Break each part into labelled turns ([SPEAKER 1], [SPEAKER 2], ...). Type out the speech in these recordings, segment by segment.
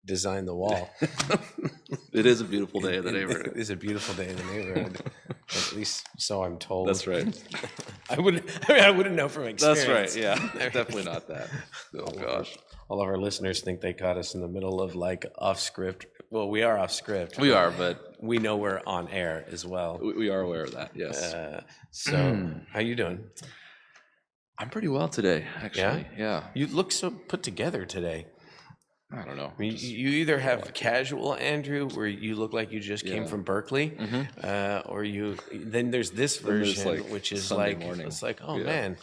[SPEAKER 1] design the wall.
[SPEAKER 2] It is a beautiful day in the neighborhood.
[SPEAKER 1] It is a beautiful day in the neighborhood. At least so I'm told.
[SPEAKER 2] That's right.
[SPEAKER 1] I wouldn't know from experience.
[SPEAKER 2] That's right. Yeah, definitely not that. Oh gosh.
[SPEAKER 1] All of our listeners think they caught us in the middle of like off script. Well, we are off script.
[SPEAKER 2] We are, but
[SPEAKER 1] we know we're on air as well.
[SPEAKER 2] We are aware of that. Yes.
[SPEAKER 1] So, how you doing?
[SPEAKER 2] I'm pretty well today, actually. Yeah.
[SPEAKER 1] You look so put together today.
[SPEAKER 2] I don't know.
[SPEAKER 1] I mean, you either have casual Andrew, where you look like you just came from Berkeley, or then there's this version, which is
[SPEAKER 2] Sunday
[SPEAKER 1] like
[SPEAKER 2] morning.
[SPEAKER 1] it's like, oh man,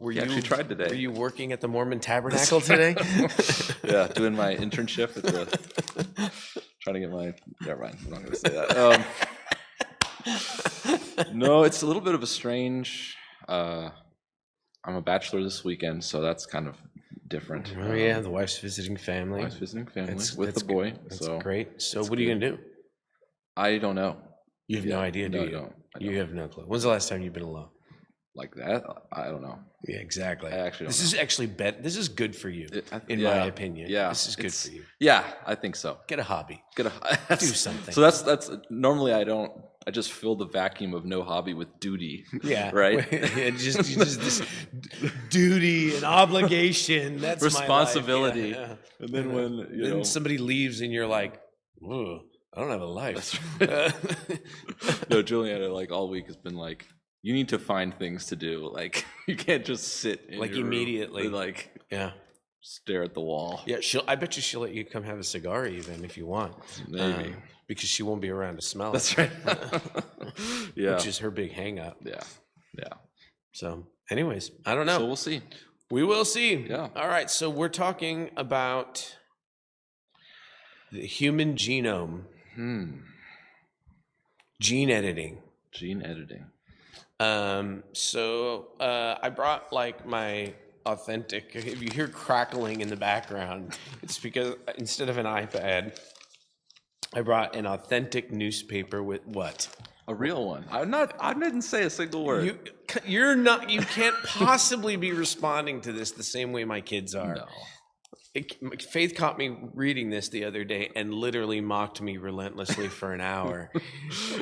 [SPEAKER 1] were you
[SPEAKER 2] actually tried today?
[SPEAKER 1] Were you working at the Mormon Tabernacle today?
[SPEAKER 2] Yeah, doing my internship at trying to get my. Never mind. I'm not going to say that. No, it's a little bit of a strange. I'm a bachelor this weekend, so that's kind of different.
[SPEAKER 1] Oh yeah, the wife's visiting family.
[SPEAKER 2] Wife's visiting family with the boy.
[SPEAKER 1] That's great. So what are you gonna do?
[SPEAKER 2] I don't know.
[SPEAKER 1] You have no idea, do you?
[SPEAKER 2] I don't.
[SPEAKER 1] You have no clue. When's the last time you've been alone?
[SPEAKER 2] Like that? I don't know.
[SPEAKER 1] Yeah, exactly.
[SPEAKER 2] I actually don't
[SPEAKER 1] This is actually This is good for you, in my opinion.
[SPEAKER 2] Yeah,
[SPEAKER 1] this is good for you.
[SPEAKER 2] Yeah, I think so.
[SPEAKER 1] Get a hobby.
[SPEAKER 2] Do
[SPEAKER 1] something.
[SPEAKER 2] So that's normally I don't. I just fill the vacuum of no hobby with duty.
[SPEAKER 1] Yeah.
[SPEAKER 2] Right.
[SPEAKER 1] just this duty and obligation. That's
[SPEAKER 2] responsibility.
[SPEAKER 1] My life. Yeah.
[SPEAKER 2] And then when
[SPEAKER 1] somebody leaves and you're like, "Ooh, I don't have a life."
[SPEAKER 2] No, Juliana, like all week has been like, you need to find things to do. Like you can't just sit in
[SPEAKER 1] like
[SPEAKER 2] your
[SPEAKER 1] immediately,
[SPEAKER 2] room and, like stare at the wall.
[SPEAKER 1] Yeah, I bet you she'll let you come have a cigar even if you want.
[SPEAKER 2] Maybe.
[SPEAKER 1] Because she won't be around to smell
[SPEAKER 2] That's
[SPEAKER 1] it.
[SPEAKER 2] right. Yeah.
[SPEAKER 1] Which is her big hang up.
[SPEAKER 2] Yeah. Yeah.
[SPEAKER 1] So, anyways, I don't know.
[SPEAKER 2] So we'll see.
[SPEAKER 1] We will see.
[SPEAKER 2] Yeah.
[SPEAKER 1] All right. So we're talking about the human genome. Gene editing.
[SPEAKER 2] Gene editing.
[SPEAKER 1] So I brought like my authentic. If you hear crackling in the background, it's because instead of an iPad, I brought an authentic newspaper with what?
[SPEAKER 2] A real one. I didn't say a single word.
[SPEAKER 1] You can't possibly be responding to this the same way my kids are.
[SPEAKER 2] No.
[SPEAKER 1] Faith caught me reading this the other day and literally mocked me relentlessly for an hour.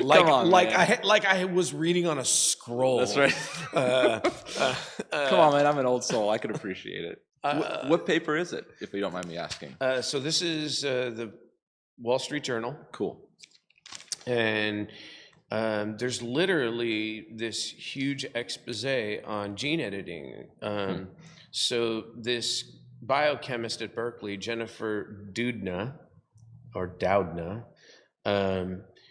[SPEAKER 1] I was reading on a scroll.
[SPEAKER 2] That's right. Come on, man. I'm an old soul. I could appreciate it. What paper is it, if you don't mind me asking?
[SPEAKER 1] So this is the Wall Street Journal.
[SPEAKER 2] Cool.
[SPEAKER 1] And there's literally this huge expose on gene editing. So this biochemist at Berkeley, Jennifer Doudna,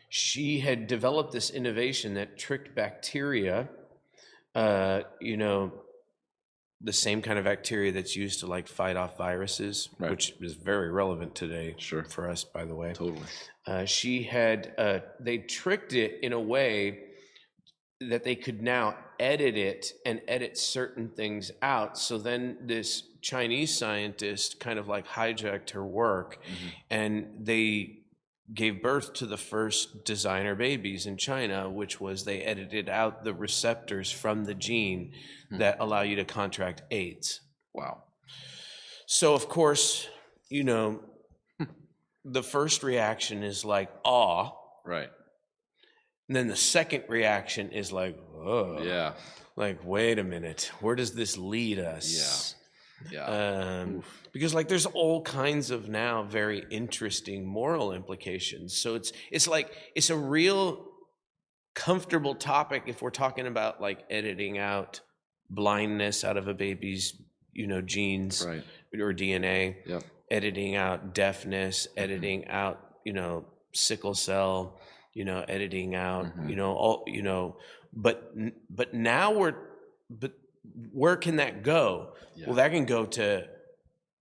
[SPEAKER 1] she had developed this innovation that tricked bacteria, the same kind of bacteria that's used to like fight off viruses, right, which is very relevant today for us, by the way.
[SPEAKER 2] Totally.
[SPEAKER 1] They tricked it in a way that they could now edit it and edit certain things out. So then this Chinese scientist kind of like hijacked her work, and they gave birth to the first designer babies in China, which was they edited out the receptors from the gene that allow you to contract AIDS.
[SPEAKER 2] Wow.
[SPEAKER 1] So of course, the first reaction is like awe.
[SPEAKER 2] Right.
[SPEAKER 1] And then the second reaction is like, oh.
[SPEAKER 2] Yeah.
[SPEAKER 1] Like, wait a minute, where does this lead us?
[SPEAKER 2] Yeah.
[SPEAKER 1] Because like there's all kinds of now very interesting moral implications. So it's a real comfortable topic if we're talking about like editing out blindness out of a baby's, genes, right, or DNA, editing out deafness, editing out, sickle cell, editing out, but now but where can that go? Yeah. Well, that can go to,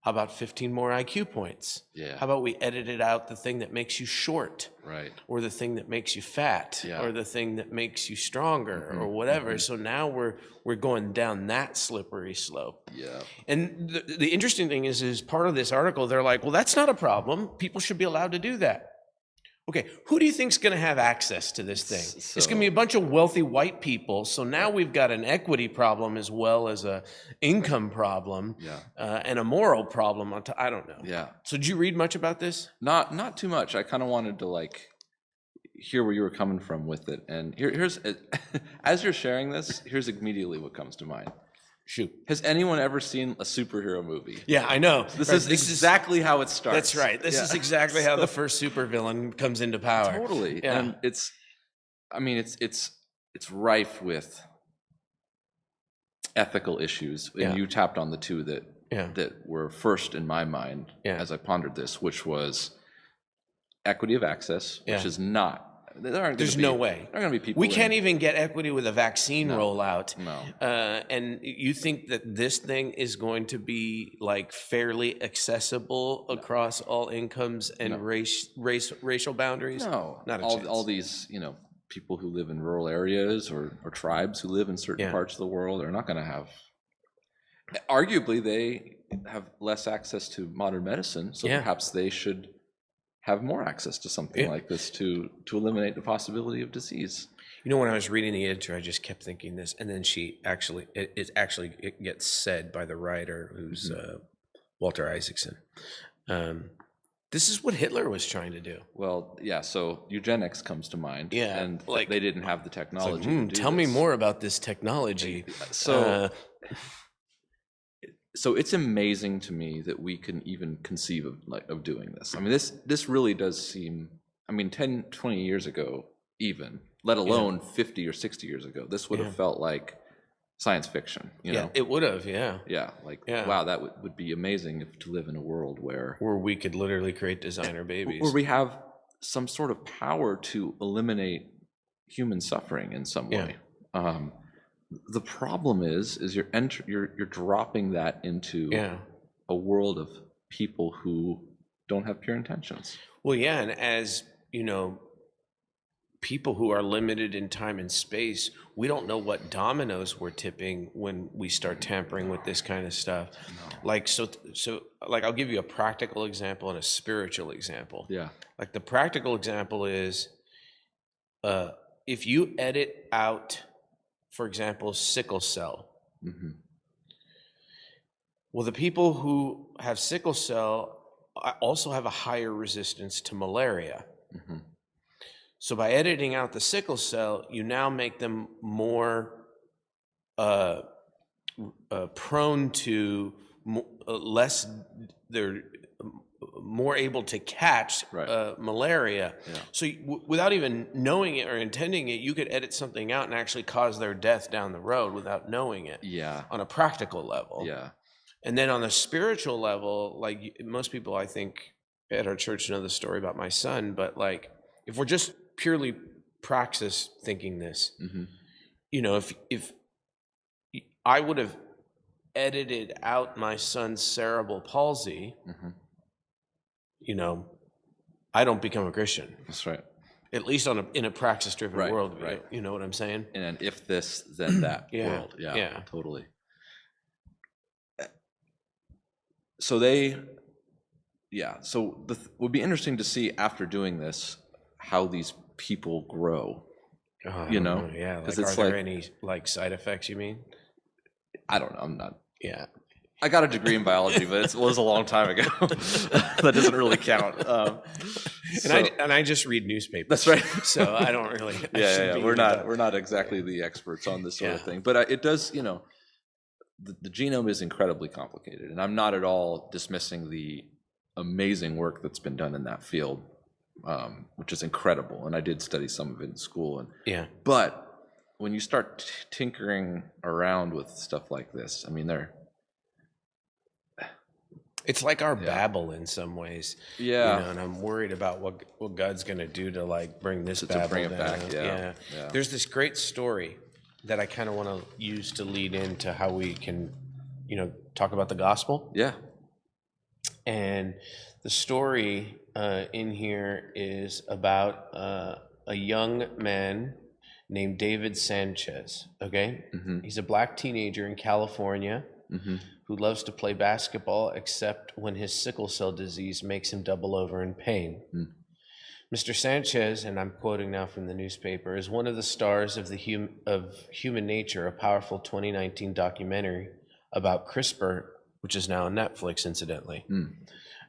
[SPEAKER 1] how about 15 more IQ points?
[SPEAKER 2] Yeah.
[SPEAKER 1] How about we edited out the thing that makes you short?
[SPEAKER 2] Right.
[SPEAKER 1] Or the thing that makes you fat?
[SPEAKER 2] Yeah.
[SPEAKER 1] Or the thing that makes you stronger or whatever. So now we're going down that slippery slope.
[SPEAKER 2] Yeah.
[SPEAKER 1] And the interesting thing is part of this article, they're like, well, that's not a problem. People should be allowed to do that. Okay, who do you think's going to have access to this thing?
[SPEAKER 2] So,
[SPEAKER 1] It's going to be a bunch of wealthy white people. So now we've got an equity problem as well as a income problem,
[SPEAKER 2] yeah,
[SPEAKER 1] and a moral problem. I don't know.
[SPEAKER 2] yeah.
[SPEAKER 1] So did you read much about this?
[SPEAKER 2] Not too much. I kind of wanted to like hear where you were coming from with it. And here's as you're sharing this, here's immediately what comes to mind.
[SPEAKER 1] Shoot.
[SPEAKER 2] Has anyone ever seen a superhero movie?
[SPEAKER 1] Yeah, I know.
[SPEAKER 2] This
[SPEAKER 1] Right,
[SPEAKER 2] is exactly how it starts.
[SPEAKER 1] That's right. This is exactly how the first supervillain comes into power.
[SPEAKER 2] Totally.
[SPEAKER 1] Yeah.
[SPEAKER 2] And it's rife with ethical issues. And
[SPEAKER 1] Yeah.
[SPEAKER 2] you tapped on the two
[SPEAKER 1] Yeah.
[SPEAKER 2] that were first in my mind
[SPEAKER 1] Yeah.
[SPEAKER 2] as I pondered this, which was equity of access, which
[SPEAKER 1] Yeah.
[SPEAKER 2] is not.
[SPEAKER 1] There's no way.
[SPEAKER 2] There are going to be people.
[SPEAKER 1] We can't even get equity with a vaccine rollout.
[SPEAKER 2] No.
[SPEAKER 1] And you think that this thing is going to be like fairly accessible across all incomes and racial boundaries?
[SPEAKER 2] No.
[SPEAKER 1] Not a chance.
[SPEAKER 2] All these, people who live in rural areas or tribes who live in certain parts of the world are not going to have. Arguably, they have less access to modern medicine, so perhaps they should have more access to something like this to eliminate the possibility of disease.
[SPEAKER 1] When I was reading the editor, I just kept thinking this, and then it gets said by the writer, who's Walter Isaacson. This is what Hitler was trying to do.
[SPEAKER 2] Well, yeah. So eugenics comes to mind.
[SPEAKER 1] Yeah,
[SPEAKER 2] and they didn't have the technology. To do
[SPEAKER 1] tell me
[SPEAKER 2] this.
[SPEAKER 1] more about this technology.
[SPEAKER 2] So it's amazing to me that we can even conceive of doing this. I mean, this really does seem, 10, 20 years ago even, let alone 50 or 60 years ago, this would have felt like science fiction,
[SPEAKER 1] Yeah, it would have,
[SPEAKER 2] Yeah, wow, that would be amazing to live in a world where
[SPEAKER 1] we could literally create designer babies.
[SPEAKER 2] Where we have some sort of power to eliminate human suffering in some way. The problem is you're dropping that into a world of people who don't have pure intentions.
[SPEAKER 1] Well, yeah, and as people who are limited in time and space, we don't know what dominoes we're tipping when we start tampering with this kind of stuff. Like so I'll give you a practical example and a spiritual example.
[SPEAKER 2] Yeah.
[SPEAKER 1] Like the practical example is if you edit out, for example, sickle cell.
[SPEAKER 2] Mm-hmm.
[SPEAKER 1] Well, the people who have sickle cell also have a higher resistance to malaria.
[SPEAKER 2] Mm-hmm.
[SPEAKER 1] So by editing out the sickle cell, you now make them more prone to they're more able to catch malaria. Yeah. So without even knowing it or intending it, you could edit something out and actually cause their death down the road without knowing it.
[SPEAKER 2] Yeah.
[SPEAKER 1] On a practical level.
[SPEAKER 2] Yeah.
[SPEAKER 1] And then on a spiritual level, like most people I think at our church know the story about my son, but like if we're just purely praxis thinking this, if I would have edited out my son's cerebral palsy, I don't become a Christian.
[SPEAKER 2] That's right.
[SPEAKER 1] At least in a praxis-driven world. Right. You know what I'm saying?
[SPEAKER 2] In an if this, then that world. Yeah, totally. So would be interesting to see after doing this how these people grow.
[SPEAKER 1] Yeah. Like, are there any side effects? You mean?
[SPEAKER 2] I don't know. I'm not.
[SPEAKER 1] Yeah.
[SPEAKER 2] I got a degree in biology, but it was a long time ago. That doesn't really count.
[SPEAKER 1] And I just read newspapers.
[SPEAKER 2] That's right.
[SPEAKER 1] So I don't really.
[SPEAKER 2] We're not exactly the experts on this sort of thing, but it does. The genome is incredibly complicated, and I'm not at all dismissing the amazing work that's been done in that field, which is incredible. And I did study some of it in school. But when you start tinkering around with stuff like this,
[SPEAKER 1] it's like our Babel in some ways.
[SPEAKER 2] Yeah.
[SPEAKER 1] And I'm worried about what God's going to do to bring this Babel
[SPEAKER 2] bring it
[SPEAKER 1] down.
[SPEAKER 2] back. Yeah.
[SPEAKER 1] There's this great story that I kind of want to use to lead into how we can, talk about the gospel.
[SPEAKER 2] Yeah.
[SPEAKER 1] And the story in here is about a young man named David Sanchez. Okay.
[SPEAKER 2] Mm-hmm.
[SPEAKER 1] He's a black teenager in California. Mm-hmm. Who loves to play basketball except when his sickle cell disease makes him double over in pain. Mr. Sanchez, and I'm quoting now from the newspaper, is one of the stars of Human Nature, a powerful 2019 documentary about CRISPR, which is now on Netflix, incidentally.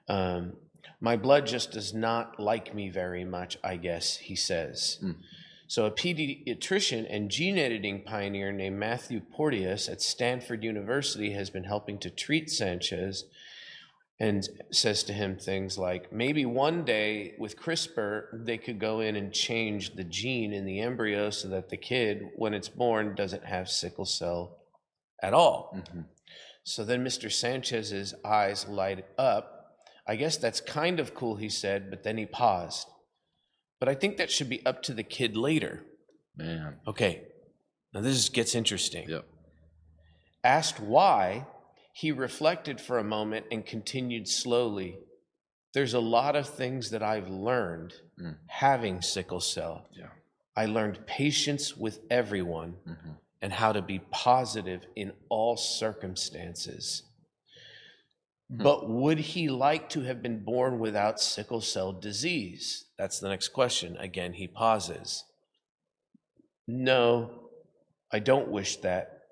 [SPEAKER 1] My blood just does not like me very much, I guess, he says. So a pediatrician and gene editing pioneer named Matthew Porteous at Stanford University has been helping to treat Sanchez, and says to him things like, maybe one day with CRISPR, they could go in and change the gene in the embryo so that the kid, when it's born, doesn't have sickle cell at all. So then Mr. Sanchez's eyes light up. I guess that's kind of cool, he said, but then he paused. But I think that should be up to the kid later.
[SPEAKER 2] Man.
[SPEAKER 1] Okay, now this gets interesting.
[SPEAKER 2] Yep.
[SPEAKER 1] Asked why, he reflected for a moment and continued slowly. There's a lot of things that I've learned having sickle cell.
[SPEAKER 2] Yeah.
[SPEAKER 1] I learned patience with everyone and how to be positive in all circumstances. But would he like to have been born without sickle cell disease? That's the next question. Again, he pauses. No, I don't wish that.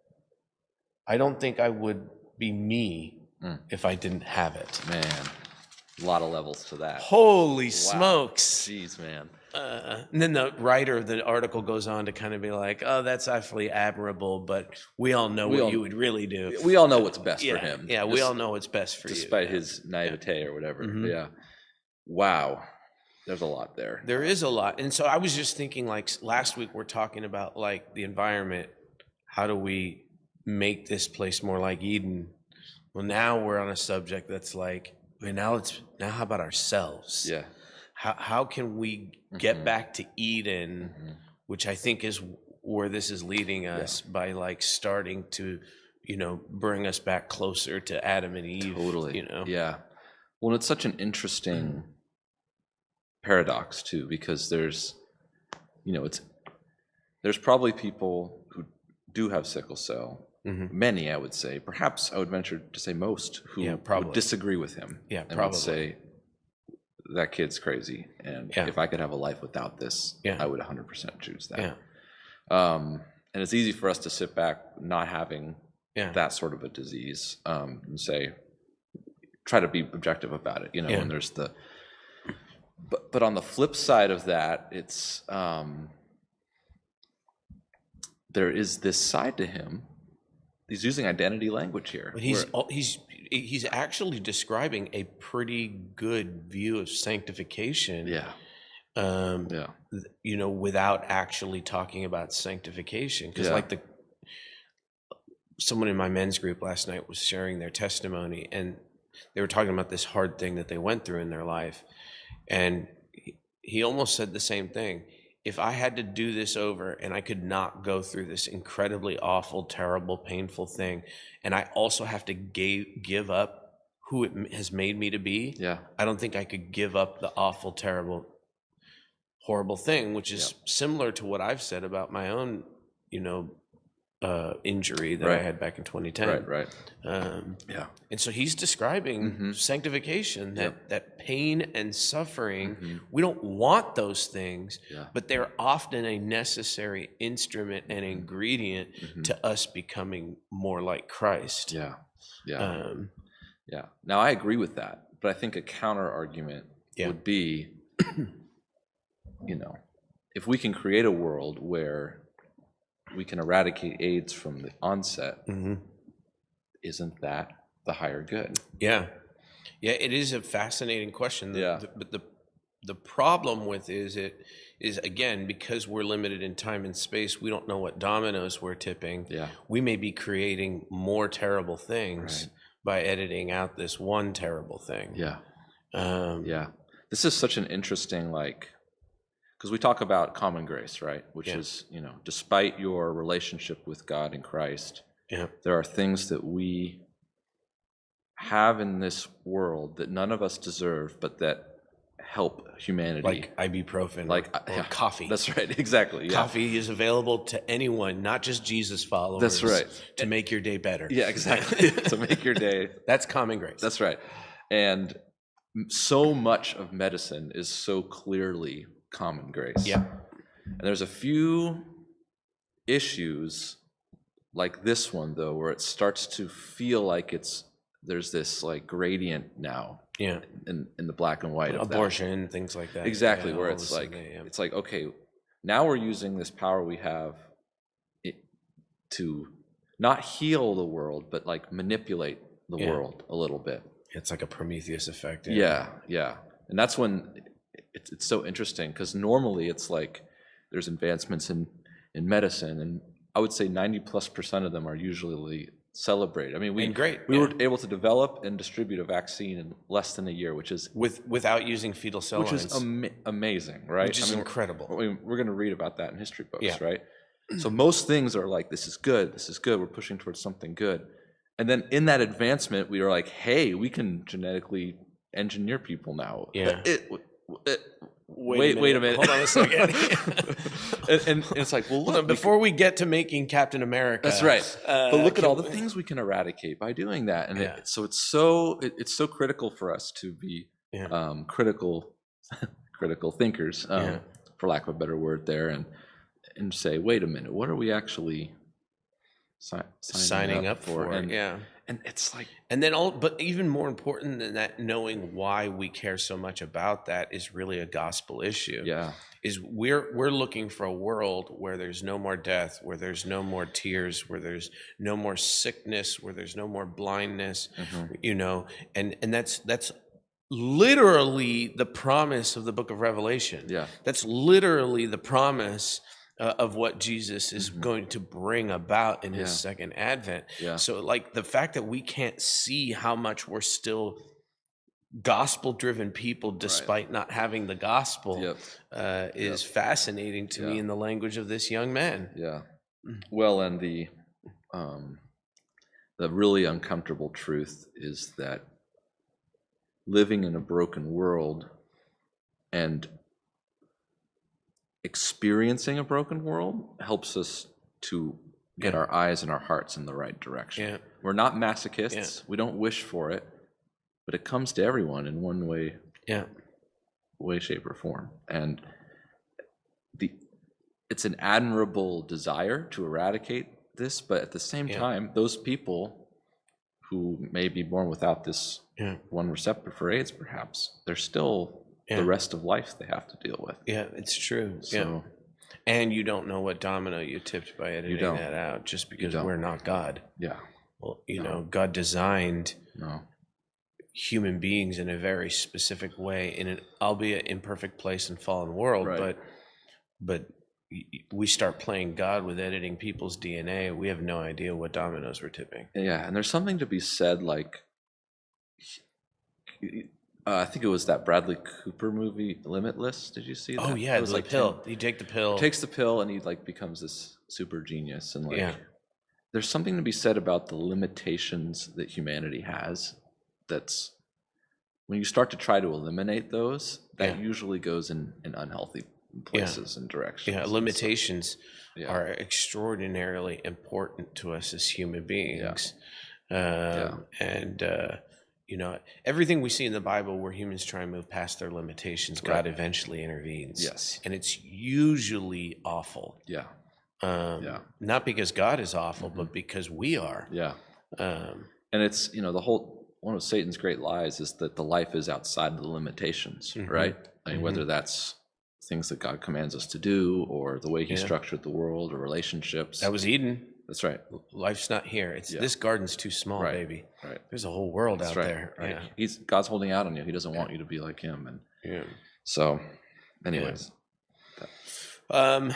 [SPEAKER 1] I don't think I would be me if I didn't have it.
[SPEAKER 2] Man, a lot of levels to that.
[SPEAKER 1] Holy smokes.
[SPEAKER 2] Jeez, man.
[SPEAKER 1] And then the writer of the article goes on to kind of be like, oh, that's actually admirable, but we all know what you would really do.
[SPEAKER 2] We all know what's best for him.
[SPEAKER 1] Yeah, we all know what's best for you.
[SPEAKER 2] Despite his naivete or whatever. Yeah. Wow. There's a lot there.
[SPEAKER 1] There is a lot. And so I was just thinking, like, last week we're talking about, like, the environment. How do we make this place more like Eden? Well, now we're on a subject that's like, now how about ourselves?
[SPEAKER 2] Yeah.
[SPEAKER 1] How can we get back to Eden, which I think is where this is leading us, by like starting to, bring us back closer to Adam and Eve.
[SPEAKER 2] Totally. Yeah. Well, it's such an interesting paradox too, because there's probably people who do have sickle cell. Many, I would say, perhaps I would venture to say most, who would disagree with him.
[SPEAKER 1] Yeah,
[SPEAKER 2] and
[SPEAKER 1] probably.
[SPEAKER 2] would say, that kid's crazy, and if I could have a life without this, I would 100% choose that. And it's easy for us to sit back not having that sort of a disease, and say, try to be objective about it, and there's but on the flip side of that, it's there is this side to him. He's using identity language here.
[SPEAKER 1] But he's actually describing a pretty good view of sanctification. Without actually talking about sanctification. Because like someone in my men's group last night was sharing their testimony, and they were talking about this hard thing that they went through in their life. And he almost said the same thing. If I had to do this over and I could not go through this incredibly awful, terrible, painful thing, and I also have to give up who it has made me to be, I don't think I could give up the awful, terrible, horrible thing, which is similar to what I've said about my own, injury that I had back in 2010. And so he's describing sanctification, that pain and suffering. We don't want those things, but they're often a necessary instrument and ingredient to us becoming more like Christ.
[SPEAKER 2] Now I agree with that, but I think a counter argument would be, if we can create a world where we can eradicate AIDS from the onset, isn't that the higher good?
[SPEAKER 1] Yeah, it is a fascinating question. But the problem with is again, because we're limited in time and space, we don't know what dominoes we're tipping. We may be creating more terrible things by editing out this one terrible thing.
[SPEAKER 2] This is such an interesting, because we talk about common grace, right? Which is, despite your relationship with God and Christ, there are things that we have in this world that none of us deserve, but that help humanity.
[SPEAKER 1] Like ibuprofen, or coffee.
[SPEAKER 2] That's right, exactly.
[SPEAKER 1] Coffee is available to anyone, not just Jesus followers.
[SPEAKER 2] That's right.
[SPEAKER 1] To make your day better.
[SPEAKER 2] Yeah, exactly. To make your day.
[SPEAKER 1] That's common grace.
[SPEAKER 2] That's right. And so much of medicine is so clearly common grace.
[SPEAKER 1] Yeah.
[SPEAKER 2] And there's a few issues like this one, though, where it starts to feel like there's this like gradient now.
[SPEAKER 1] Yeah.
[SPEAKER 2] In the black and white of
[SPEAKER 1] abortion,
[SPEAKER 2] that.
[SPEAKER 1] things like that.
[SPEAKER 2] Exactly,
[SPEAKER 1] yeah,
[SPEAKER 2] where it's like, okay, now we're using this power we have to not heal the world, but like manipulate the world a little bit.
[SPEAKER 1] It's like a Prometheus effect.
[SPEAKER 2] Yeah. And that's when it's so interesting, because normally it's like there's advancements in medicine, and I would say 90+% of them are usually celebrated. I mean, we were able to develop and distribute a vaccine in less than a year, which is
[SPEAKER 1] without using fetal cell lines,
[SPEAKER 2] which is amazing, right?
[SPEAKER 1] Which is incredible.
[SPEAKER 2] We're going to read about that in history books, right? So most things are like, this is good, we're pushing towards something good. And then in that advancement, we are like, hey, we can genetically engineer people now.
[SPEAKER 1] Yeah.
[SPEAKER 2] Wait a minute.
[SPEAKER 1] Hold on a second.
[SPEAKER 2] and it's like, well, look,
[SPEAKER 1] before we get to making Captain America.
[SPEAKER 2] That's right. But look at all the things we can eradicate by doing that. And so it's so critical for us to be critical thinkers, for lack of a better word there, and say, wait a minute, what are we actually signing up for? And it's like,
[SPEAKER 1] and then but even more important than that, knowing why we care so much about that is really a gospel issue.
[SPEAKER 2] Yeah.
[SPEAKER 1] Is we're looking for a world where there's no more death, where there's no more tears, where there's no more sickness, where there's no more blindness, and that's literally the promise of the book of Revelation.
[SPEAKER 2] Yeah.
[SPEAKER 1] That's literally the promise of what Jesus is going to bring about in his second advent.
[SPEAKER 2] Yeah.
[SPEAKER 1] So like the fact that we can't see how much we're still gospel-driven people despite not having the gospel is fascinating to me in the language of this young man.
[SPEAKER 2] Yeah. Well, and the really uncomfortable truth is that living in a broken world and experiencing a broken world helps us to get our eyes and our hearts in the right direction.
[SPEAKER 1] Yeah.
[SPEAKER 2] We're not masochists. We don't wish for it, but it comes to everyone in one way, shape, or form. And it's an admirable desire to eradicate this, but at the same time, those people who may be born without this one receptor for AIDS, perhaps, they're still the rest of life they have to deal with.
[SPEAKER 1] Yeah, it's true. So, and you don't know what domino you tipped by editing that out, just because we're not God.
[SPEAKER 2] Yeah.
[SPEAKER 1] Well, God designed human beings in a very specific way, in an albeit imperfect place and fallen world.
[SPEAKER 2] Right.
[SPEAKER 1] But we start playing God with editing people's DNA. We have no idea what dominoes we're tipping.
[SPEAKER 2] Yeah, and there's something to be said, like, I think it was that Bradley Cooper movie, Limitless. Did you see that?
[SPEAKER 1] Oh yeah, it was
[SPEAKER 2] like
[SPEAKER 1] pill. You take the pill.
[SPEAKER 2] Takes the pill, and he like becomes this super genius. And like, there's something to be said about the limitations that humanity has. That's when you start to try to eliminate those, that usually goes in unhealthy places and directions.
[SPEAKER 1] Yeah, limitations are extraordinarily important to us as human beings. And everything we see in the Bible where humans try and move past their limitations, God eventually intervenes.
[SPEAKER 2] Yes.
[SPEAKER 1] And it's usually awful.
[SPEAKER 2] Yeah.
[SPEAKER 1] Not because God is awful, but because we are.
[SPEAKER 2] Yeah. And it's, one of Satan's great lies is that the life is outside the limitations, right? I mean, whether that's things that God commands us to do, or the way he structured the world, or relationships.
[SPEAKER 1] That was Eden.
[SPEAKER 2] That's right.
[SPEAKER 1] Life's not here. This garden's too small, baby.
[SPEAKER 2] Right.
[SPEAKER 1] There's a whole world out there.
[SPEAKER 2] Right.
[SPEAKER 1] Yeah.
[SPEAKER 2] God's holding out on you. He doesn't want you to be like him. And so, anyways.
[SPEAKER 1] Did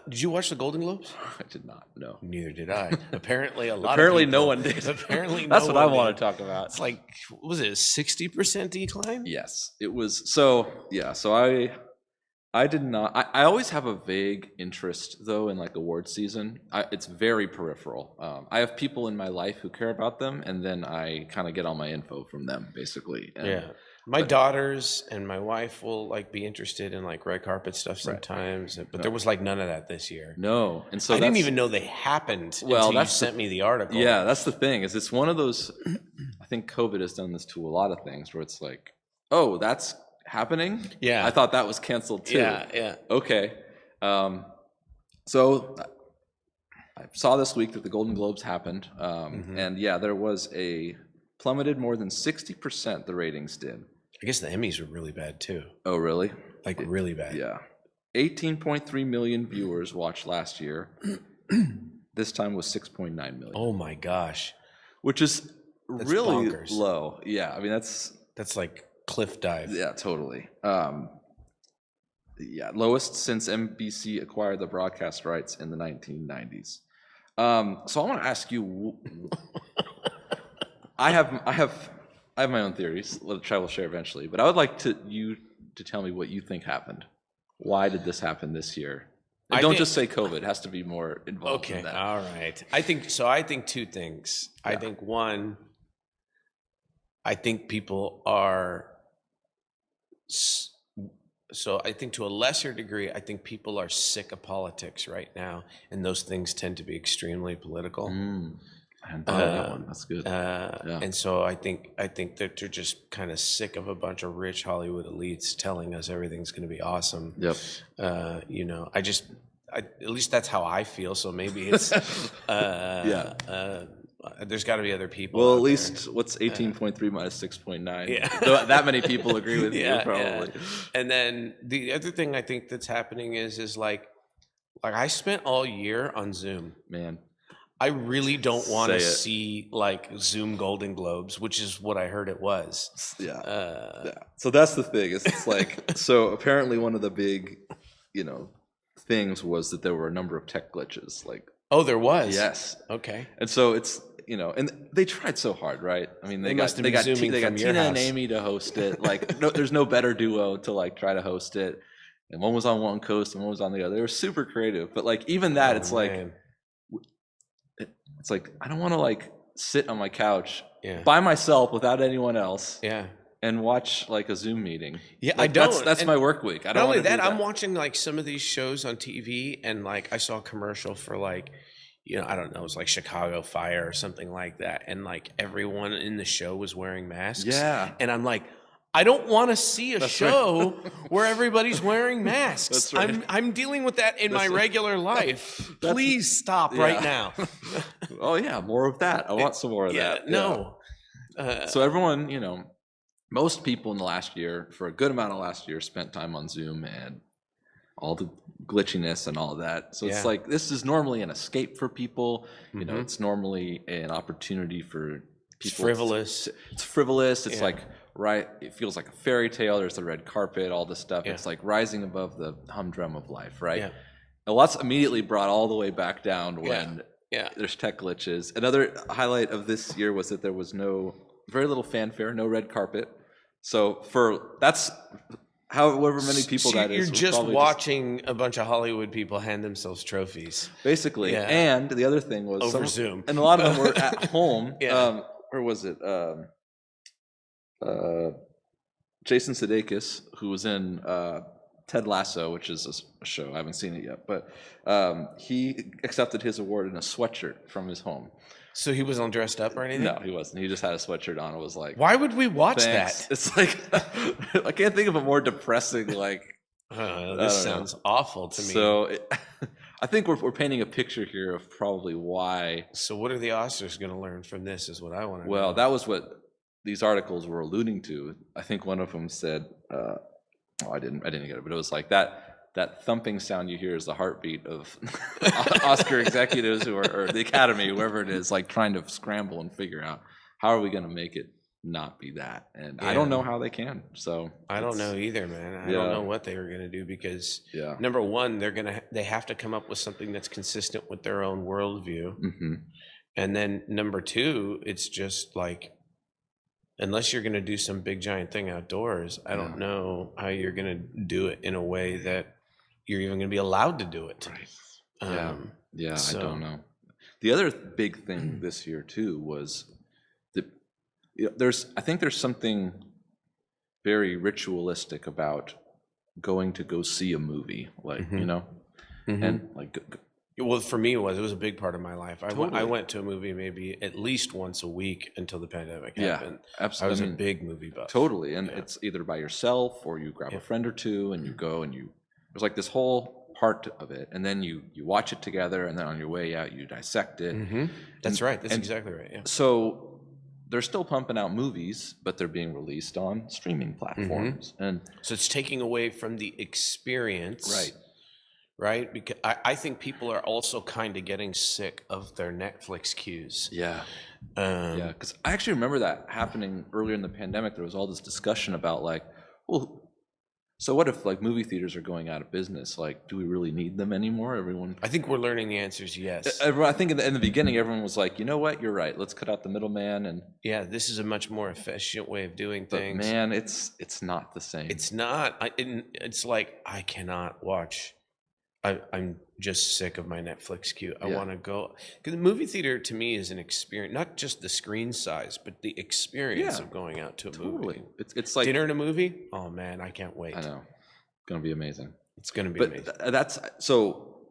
[SPEAKER 1] you watch the Golden Globes?
[SPEAKER 2] I did not. No.
[SPEAKER 1] Neither did I. Apparently, a lot.
[SPEAKER 2] Apparently,
[SPEAKER 1] of people,
[SPEAKER 2] no one did.
[SPEAKER 1] Apparently,
[SPEAKER 2] that's
[SPEAKER 1] no
[SPEAKER 2] what
[SPEAKER 1] one
[SPEAKER 2] I want
[SPEAKER 1] did.
[SPEAKER 2] to talk about.
[SPEAKER 1] It's like, what was it, a 60% decline?
[SPEAKER 2] Yes, it was. So I did not. I always have a vague interest, though, in like award season. It's very peripheral. I have people in my life who care about them, and then I kind of get all my info from them, basically.
[SPEAKER 1] My daughters and my wife will like be interested in like red carpet stuff sometimes, but there was like none of that this year.
[SPEAKER 2] No, and so
[SPEAKER 1] I didn't even know they happened until you sent me the article.
[SPEAKER 2] Yeah, that's the thing. Is it's one of those. I think COVID has done this to a lot of things where it's like, oh, that's happening?
[SPEAKER 1] Yeah.
[SPEAKER 2] I thought that was canceled too.
[SPEAKER 1] Yeah.
[SPEAKER 2] Okay. So I saw this week that the Golden Globes happened. And yeah, there was plummeted more than 60%, the ratings did.
[SPEAKER 1] I guess the Emmys were really bad too.
[SPEAKER 2] Oh, really?
[SPEAKER 1] Like really bad.
[SPEAKER 2] Yeah. 18.3 million viewers watched last year. This time was 6.9 million.
[SPEAKER 1] Oh my gosh.
[SPEAKER 2] Which is really
[SPEAKER 1] bonkers.
[SPEAKER 2] low. Yeah, I mean that's
[SPEAKER 1] like cliff dive.
[SPEAKER 2] Yeah, totally. Yeah, lowest since NBC acquired the broadcast rights in the 1990s. So I want to ask you. I have my own theories, which I will share eventually. But I would like you to tell me what you think happened. Why did this happen this year? And don't just say COVID. It has to be more involved in that.
[SPEAKER 1] All right. I think two things. Yeah. I think one, I think people are. So I think to a lesser degree, I think people are sick of politics right now, and those things tend to be extremely political.
[SPEAKER 2] I hadn't thought of that one. That's good.
[SPEAKER 1] Yeah. And so I think that they're just kind of sick of a bunch of rich Hollywood elites telling us everything's going to be awesome.
[SPEAKER 2] Yep.
[SPEAKER 1] At least that's how I feel. So maybe it's there's got to be other people.
[SPEAKER 2] Well, at least what's 18.3 minus 6.9? Yeah. That many people agree with you, probably. Yeah.
[SPEAKER 1] And then the other thing I think that's happening is like I spent all year on Zoom.
[SPEAKER 2] Man.
[SPEAKER 1] I really don't want to see like Zoom Golden Globes, which is what I heard it was.
[SPEAKER 2] Yeah. So that's the thing. It's like, so apparently one of the big, things was that there were a number of tech glitches. Like,
[SPEAKER 1] oh, there was?
[SPEAKER 2] Yes.
[SPEAKER 1] Okay.
[SPEAKER 2] And so it's, and they tried so hard, right? I mean, they got Tina and Amy to host it. Like, there's no better duo to like try to host it. And one was on one coast and one was on the other. They were super creative, but like even that, it's like I don't want to like sit on my couch by myself without anyone else.
[SPEAKER 1] Yeah.
[SPEAKER 2] And watch like a Zoom meeting.
[SPEAKER 1] Yeah,
[SPEAKER 2] like,
[SPEAKER 1] I don't.
[SPEAKER 2] That's my work week. I don't.
[SPEAKER 1] Not only that, I'm watching like some of these shows on TV, and like I saw a commercial for like, I don't know, it was like Chicago Fire or something like that, and like everyone in the show was wearing masks.
[SPEAKER 2] Yeah.
[SPEAKER 1] And I'm like, I don't want to see a show where everybody's wearing masks.
[SPEAKER 2] That's right.
[SPEAKER 1] I'm dealing with that in my regular life. Please stop right now.
[SPEAKER 2] Oh yeah, more of that. I want some more of that.
[SPEAKER 1] No.
[SPEAKER 2] So everyone, most people in the last year, for a good amount of last year, spent time on Zoom and all the glitchiness and all of that. So it's like, this is normally an escape for people. It's normally an opportunity for people.
[SPEAKER 1] It's frivolous.
[SPEAKER 2] It's frivolous. It's like, right, it feels like a fairy tale. There's the red carpet, all this stuff. It's like rising above the humdrum of life, right? Yeah. And that's immediately brought all the way back down when there's tech glitches. Another highlight of this year was that there was very little fanfare, no red carpet. So that's however many people that is.
[SPEAKER 1] You're just watching a bunch of Hollywood people hand themselves trophies.
[SPEAKER 2] Basically. Yeah. And the other thing was
[SPEAKER 1] over Zoom.
[SPEAKER 2] And a lot of them were at home. Where was it? Jason Sudeikis, who was in Ted Lasso, which is a show. I haven't seen it yet. But he accepted his award in a sweatshirt from his home.
[SPEAKER 1] So he wasn't dressed up or anything?
[SPEAKER 2] No, he wasn't. He just had a sweatshirt on. It was like,
[SPEAKER 1] why would we watch
[SPEAKER 2] that? It's like, I can't think of a more depressing, like.
[SPEAKER 1] This sounds awful to me.
[SPEAKER 2] So I think we're painting a picture here of probably why.
[SPEAKER 1] So what are the Oscars going to learn from this is what I want to know.
[SPEAKER 2] Well, that was what these articles were alluding to. I think one of them said, I didn't get it, but it was like that thumping sound you hear is the heartbeat of Oscar executives or the Academy, whoever it is, like trying to scramble and figure out how are we going to make it not be that. And I don't know how they can. So
[SPEAKER 1] I don't know either, man. I don't know what they were going to do because number one, they have to come up with something that's consistent with their own worldview. Mm-hmm. And then number two, it's just like, unless you're going to do some big giant thing outdoors, I don't know how you're going to do it in a way that you're even going to be allowed to do it.
[SPEAKER 2] Right. I don't know. The other big thing this year too was that I think there's something very ritualistic about going to go see a movie, like and like
[SPEAKER 1] Well, for me, it was a big part of my life. I
[SPEAKER 2] Totally.
[SPEAKER 1] went to a movie maybe at least once a week until the pandemic
[SPEAKER 2] Yeah,
[SPEAKER 1] happened.
[SPEAKER 2] absolutely.
[SPEAKER 1] I was
[SPEAKER 2] I
[SPEAKER 1] a
[SPEAKER 2] mean,
[SPEAKER 1] big movie buff.
[SPEAKER 2] totally. And
[SPEAKER 1] Yeah.
[SPEAKER 2] it's either by yourself or you grab
[SPEAKER 1] Yeah.
[SPEAKER 2] a friend or two and you go and there's like this whole part of it. And then you watch it together, and then on your way out, you dissect it.
[SPEAKER 1] That's right. That's exactly right. Yeah.
[SPEAKER 2] So they're still pumping out movies, but they're being released on streaming platforms. And
[SPEAKER 1] so it's taking away from the experience.
[SPEAKER 2] Right.
[SPEAKER 1] Right? Because I think people are also kind of getting sick of their Netflix queues.
[SPEAKER 2] Yeah. Yeah, because I actually remember that happening earlier in the pandemic. There was all this discussion about like, well, so what if like movie theaters are going out of business? Like, do we really need them anymore?
[SPEAKER 1] I think we're learning the answer is yes.
[SPEAKER 2] I think in the beginning, everyone was like, you know what, you're right. Let's cut out the middleman. And
[SPEAKER 1] yeah, this is a much more efficient way of doing things.
[SPEAKER 2] But man, it's not the same.
[SPEAKER 1] It's not. It's like I cannot watch. I'm just sick of my Netflix queue. I want to go, because the movie theater to me is an experience, not just the screen size, but the experience of going out to a movie.
[SPEAKER 2] It's like
[SPEAKER 1] dinner and a movie. Oh man, I can't wait.
[SPEAKER 2] I know, it's gonna be amazing.
[SPEAKER 1] It's gonna be amazing.
[SPEAKER 2] That's so.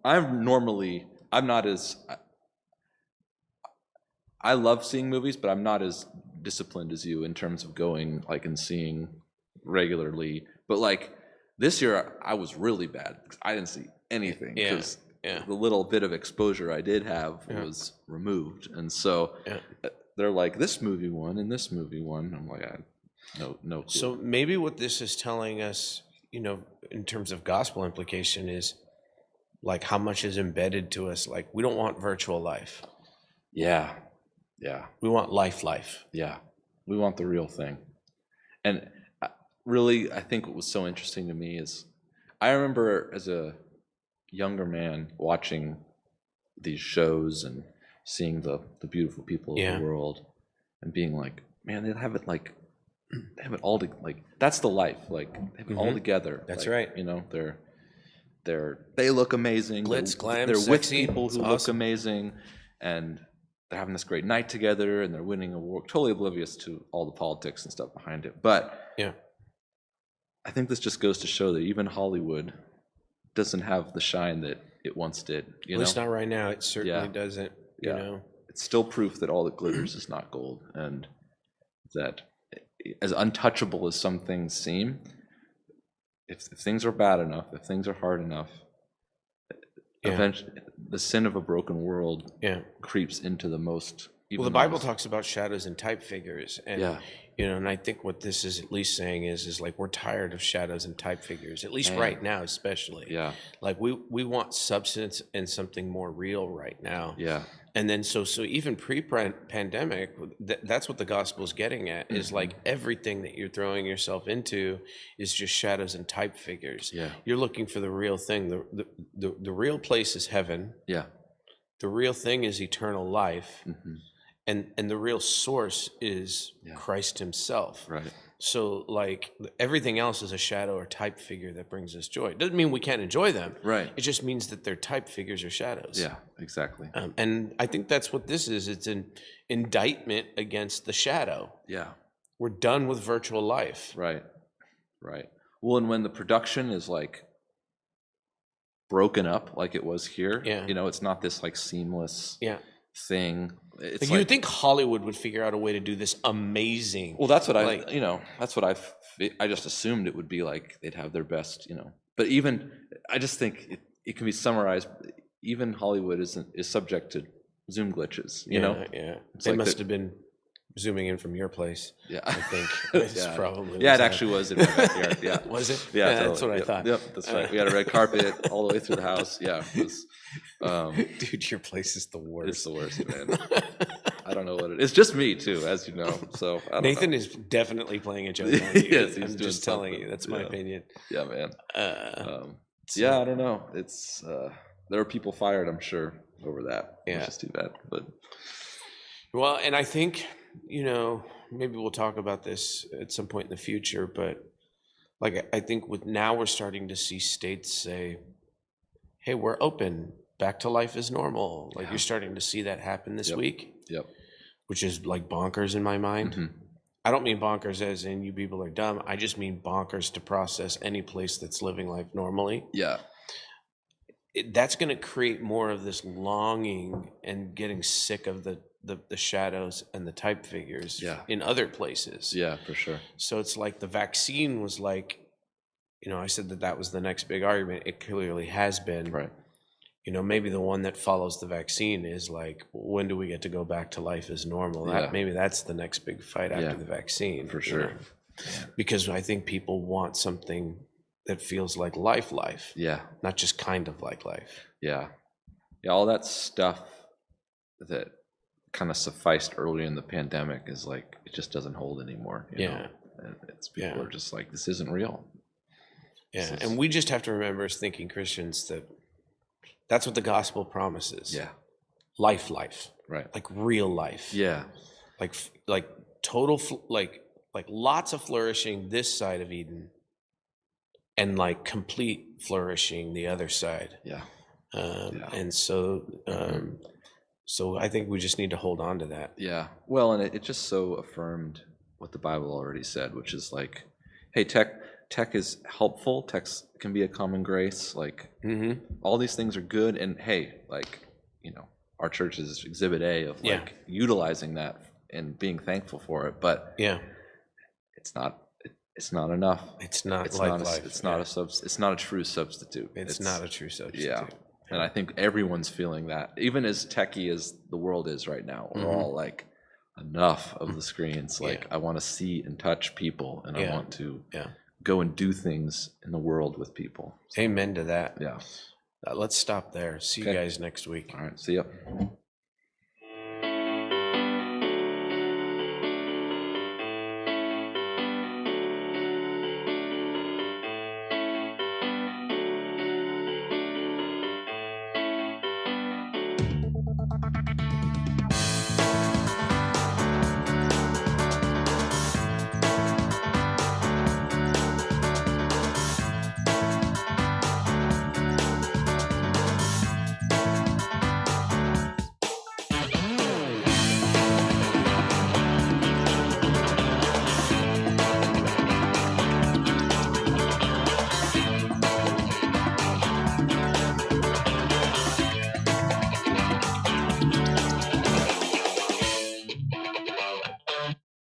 [SPEAKER 2] I'm not as. I love seeing movies, but I'm not as disciplined as you in terms of going like and seeing regularly. But like this year, I was really bad because I didn't see anything because the little bit of exposure I did have was removed, and so they're like, this movie won and this movie won. I'm like, no. Clue.
[SPEAKER 1] So maybe what this is telling us, in terms of gospel implication, is like how much is embedded to us. Like we don't want virtual life.
[SPEAKER 2] Yeah.
[SPEAKER 1] We want life.
[SPEAKER 2] Yeah. We want the real thing. And really, I think what was so interesting to me is I remember as a younger man watching these shows and seeing the beautiful people of the world and being like, man, they have it all that's the life. Like they have it all together.
[SPEAKER 1] That's
[SPEAKER 2] like,
[SPEAKER 1] right.
[SPEAKER 2] They look amazing.
[SPEAKER 1] Glitz, glam,
[SPEAKER 2] they're
[SPEAKER 1] sexy.
[SPEAKER 2] with people who look amazing, and they're having this great night together, and they're winning awards. Totally oblivious to all the politics and stuff behind it. But I think this just goes to show that even Hollywood doesn't have the shine that it once did.
[SPEAKER 1] At least not right now. It certainly doesn't. You know,
[SPEAKER 2] it's still proof that all that glitters is not gold, and that as untouchable as some things seem, if things are bad enough, if things are hard enough, eventually the sin of a broken world creeps into the most.
[SPEAKER 1] Well, the Bible talks about shadows and type figures, and and I think what this is at least saying is like we're tired of shadows and type figures, at least right now, especially. Yeah, like we want substance and something more real right now. Yeah, and then so even pre-pandemic, that's what the gospel is getting at. Is like everything that you're throwing yourself into is just shadows and type figures. Yeah, you're looking for the real thing. The real place is heaven. Yeah, the real thing is eternal life. And the real source is Christ himself. Right. So like everything else is a shadow or type figure that brings us joy. It doesn't mean we can't enjoy them. Right. It just means that they're type figures or shadows. Yeah, exactly. And I think that's what this is. It's an indictment against the shadow. Yeah. We're done with virtual life. Right. Right. Well, and when the production is like broken up like it was here, it's not this like seamless thing. It's like, you would think Hollywood would figure out a way to do this amazing. Well, that's what I just assumed it would be like they'd have their best, But even I just think it can be summarized. Even Hollywood is subject to Zoom glitches. Yeah. They must have been zooming in from your place. Yeah, I think it's probably. Yeah, it actually was in my backyard. Yeah, was it? Yeah, totally. That's what I thought. Yep, that's right. We had a red carpet all the way through the house. Yeah, it was, dude, your place is the worst. It's the worst, man. I don't know what it is. It's just me too, as you know. So Nathan is definitely playing a joke on you. Yes, he's just telling you. That's my opinion. Yeah, man. I don't know. It's there are people fired, I'm sure, over that. Yeah, which is too bad. But well, and I think. Maybe we'll talk about this at some point in the future, but like I think now we're starting to see states say, hey, we're open, back to life as normal. Like you're starting to see that happen this week. Yep. Which is like bonkers in my mind. I don't mean bonkers as in you people are dumb. I just mean bonkers to process any place that's living life normally. Yeah. that's going to create more of this longing and getting sick of the shadows and the type figures in other places.
[SPEAKER 2] Yeah, for sure.
[SPEAKER 1] So it's like the vaccine was like, I said that was the next big argument. It clearly has been.
[SPEAKER 2] Right.
[SPEAKER 1] Maybe the one that follows the vaccine is like, when do we get to go back to life as normal? Maybe that's the next big fight after the vaccine.
[SPEAKER 2] For sure.
[SPEAKER 1] Because I think people want something that feels like life.
[SPEAKER 2] Yeah.
[SPEAKER 1] Not just kind of like life.
[SPEAKER 2] Yeah. Yeah, all that stuff that kind of sufficed early in the pandemic is like, it just doesn't hold anymore. You know? And people are just like, this isn't real.
[SPEAKER 1] Yeah. And we just have to remember as thinking Christians that that's what the gospel promises.
[SPEAKER 2] Yeah.
[SPEAKER 1] Life.
[SPEAKER 2] Right.
[SPEAKER 1] Like real life.
[SPEAKER 2] Yeah.
[SPEAKER 1] Like total, like lots of flourishing this side of Eden, and like complete flourishing the other side.
[SPEAKER 2] Yeah.
[SPEAKER 1] And so, so I think we just need to hold on to that.
[SPEAKER 2] Yeah. Well, and it just so affirmed what the Bible already said, which is like, hey, tech is helpful. Tech can be a common grace. Like all these things are good. And hey, like, our church is exhibit A of like utilizing that and being thankful for it. But it's not enough.
[SPEAKER 1] It's not life.
[SPEAKER 2] It's not it's not a true substitute.
[SPEAKER 1] It's not a true substitute.
[SPEAKER 2] Yeah. And I think everyone's feeling that. Even as techie as the world is right now, we're all like, enough of the screens. Like, I want to see and touch people, and I want to go and do things in the world with people.
[SPEAKER 1] Amen to that.
[SPEAKER 2] Yeah.
[SPEAKER 1] Let's stop there. See you guys next week.
[SPEAKER 2] All right. See ya.